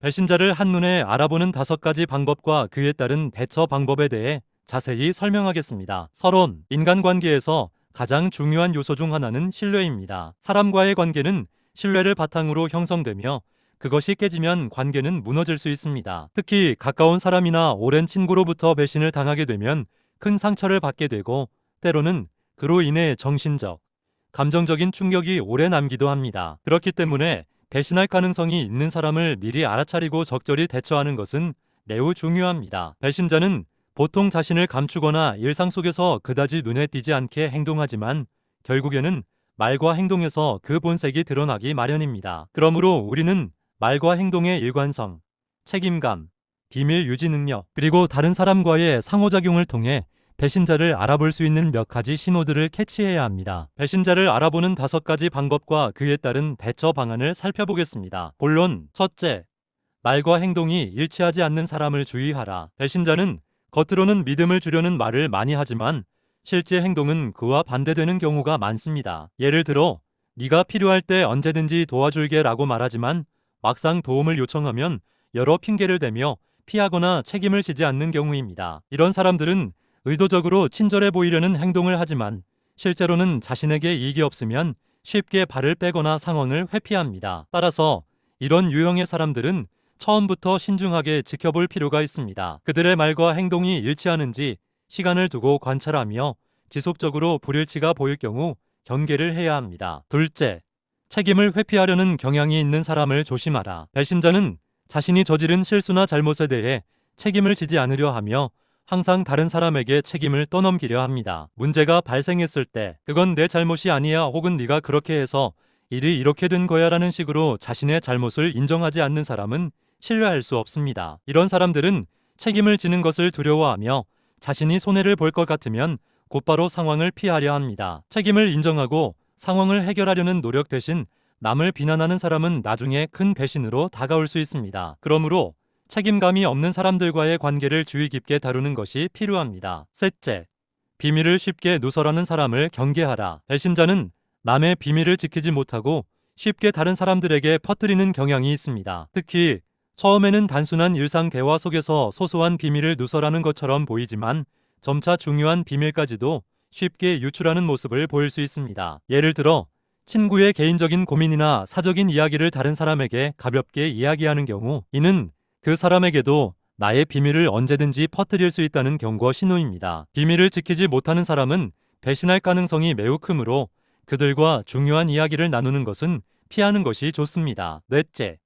배신자를 한눈에 알아보는 5가지 방법과 그에 따른 대처 방법에 대해 자세히 설명하겠습니다. 서론, 인간관계에서 가장 중요한 요소 중 하나는 신뢰입니다. 사람과의 관계는 신뢰를 바탕으로 형성되며 그것이 깨지면 관계는 무너질 수 있습니다. 특히 가까운 사람이나 오랜 친구로부터 배신을 당하게 되면 큰 상처를 받게 되고 때로는 그로 인해 정신적, 감정적인 충격이 오래 남기도 합니다. 그렇기 때문에 배신할 가능성이 있는 사람을 미리 알아차리고 적절히 대처하는 것은 매우 중요합니다. 배신자는 보통 자신을 감추거나 일상 속에서 그다지 눈에 띄지 않게 행동하지만 결국에는 말과 행동에서 그 본색이 드러나기 마련입니다. 그러므로 우리는 말과 행동의 일관성, 책임감, 비밀 유지 능력, 그리고 다른 사람과의 상호작용을 통해 배신자를 알아볼 수 있는 몇 가지 신호들을 캐치해야 합니다. 배신자를 알아보는 5가지 방법과 그에 따른 대처 방안을 살펴보겠습니다. 본론, 첫째, 말과 행동이 일치하지 않는 사람을 주의하라. 배신자는 겉으로는 믿음을 주려는 말을 많이 하지만 실제 행동은 그와 반대되는 경우가 많습니다. 예를 들어 네가 필요할 때 언제든지 도와줄게 라고 말하지만 막상 도움을 요청하면 여러 핑계를 대며 피하거나 책임을 지지 않는 경우입니다. 이런 사람들은 의도적으로 친절해 보이려는 행동을 하지만 실제로는 자신에게 이익이 없으면 쉽게 발을 빼거나 상황을 회피합니다. 따라서 이런 유형의 사람들은 처음부터 신중하게 지켜볼 필요가 있습니다. 그들의 말과 행동이 일치하는지 시간을 두고 관찰하며 지속적으로 불일치가 보일 경우 경계를 해야 합니다. 둘째, 책임을 회피하려는 경향이 있는 사람을 조심하라. 배신자는 자신이 저지른 실수나 잘못에 대해 책임을 지지 않으려 하며 항상 다른 사람에게 책임을 떠넘기려 합니다. 문제가 발생했을 때 그건 내 잘못이 아니야 혹은 네가 그렇게 해서 일이 이렇게 된 거야 라는 식으로 자신의 잘못을 인정하지 않는 사람은 신뢰할 수 없습니다. 이런 사람들은 책임을 지는 것을 두려워하며 자신이 손해를 볼 것 같으면 곧바로 상황을 피하려 합니다. 책임을 인정하고 상황을 해결하려는 노력 대신 남을 비난하는 사람은 나중에 큰 배신으로 다가올 수 있습니다. 그러므로 책임감이 없는 사람들과의 관계를 주의 깊게 다루는 것이 필요합니다. 셋째, 비밀을 쉽게 누설하는 사람을 경계하라. 배신자는 남의 비밀을 지키지 못하고 쉽게 다른 사람들에게 퍼뜨리는 경향이 있습니다. 특히 처음에는 단순한 일상 대화 속에서 소소한 비밀을 누설하는 것처럼 보이지만 점차 중요한 비밀까지도 쉽게 유출하는 모습을 보일 수 있습니다. 예를 들어 친구의 개인적인 고민이나 사적인 이야기를 다른 사람에게 가볍게 이야기하는 경우 이는 그 사람에게도 나의 비밀을 언제든지 퍼뜨릴 수 있다는 경고 신호입니다. 비밀을 지키지 못하는 사람은 배신할 가능성이 매우 크므로 그들과 중요한 이야기를 나누는 것은 피하는 것이 좋습니다. 넷째,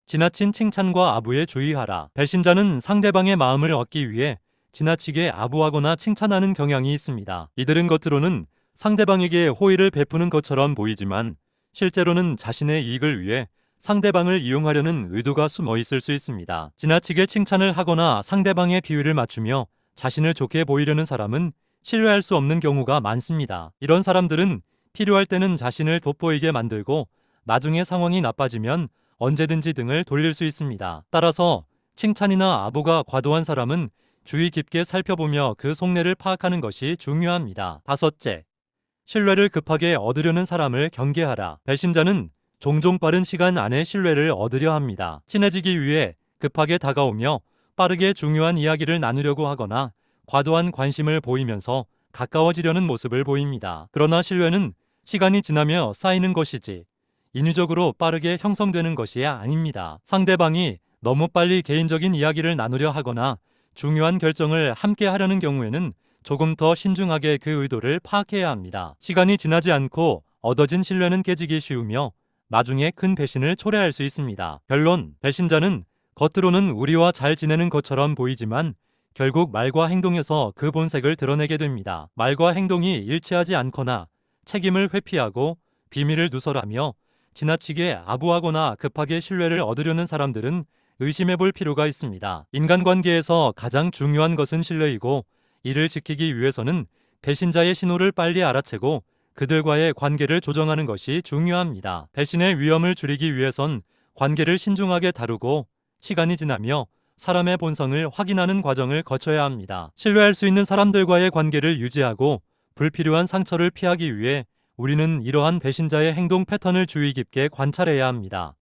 지나친 칭찬과 아부에 주의하라. 배신자는 상대방의 마음을 얻기 위해 지나치게 아부하거나 칭찬하는 경향이 있습니다. 이들은 겉으로는 상대방에게 호의를 베푸는 것처럼 보이지만 실제로는 자신의 이익을 위해 상대방을 이용하려는 의도가 숨어 있을 수 있습니다. 지나치게 칭찬을 하거나 상대방의 비위를 맞추며 자신을 좋게 보이려는 사람은 신뢰할 수 없는 경우가 많습니다. 이런 사람들은 필요할 때는 자신을 돋보이게 만들고 나중에 상황이 나빠지면 언제든지 등을 돌릴 수 있습니다. 따라서 칭찬이나 아부가 과도한 사람은 주의 깊게 살펴보며 그 속내를 파악하는 것이 중요합니다. 다섯째, 신뢰를 급하게 얻으려는 사람을 경계하라. 배신자는 종종 빠른 시간 안에 신뢰를 얻으려 합니다. 친해지기 위해 급하게 다가오며 빠르게 중요한 이야기를 나누려고 하거나 과도한 관심을 보이면서 가까워지려는 모습을 보입니다. 그러나 신뢰는 시간이 지나며 쌓이는 것이지 인위적으로 빠르게 형성되는 것이 아닙니다. 상대방이 너무 빨리 개인적인 이야기를 나누려 하거나 중요한 결정을 함께 하려는 경우에는 조금 더 신중하게 그 의도를 파악해야 합니다. 시간이 지나지 않고 얻어진 신뢰는 깨지기 쉬우며 나중에 큰 배신을 초래할 수 있습니다. 결론, 배신자는 겉으로는 우리와 잘 지내는 것처럼 보이지만 결국 말과 행동에서 그 본색을 드러내게 됩니다. 말과 행동이 일치하지 않거나 책임을 회피하고 비밀을 누설하며 지나치게 아부하거나 급하게 신뢰를 얻으려는 사람들은 의심해 볼 필요가 있습니다. 인간관계에서 가장 중요한 것은 신뢰이고 이를 지키기 위해서는 배신자의 신호를 빨리 알아채고 그들과의 관계를 조정하는 것이 중요합니다. 배신의 위험을 줄이기 위해선 관계를 신중하게 다루고 시간이 지나며 사람의 본성을 확인하는 과정을 거쳐야 합니다. 신뢰할 수 있는 사람들과의 관계를 유지하고 불필요한 상처를 피하기 위해 우리는 이러한 배신자의 행동 패턴을 주의 깊게 관찰해야 합니다.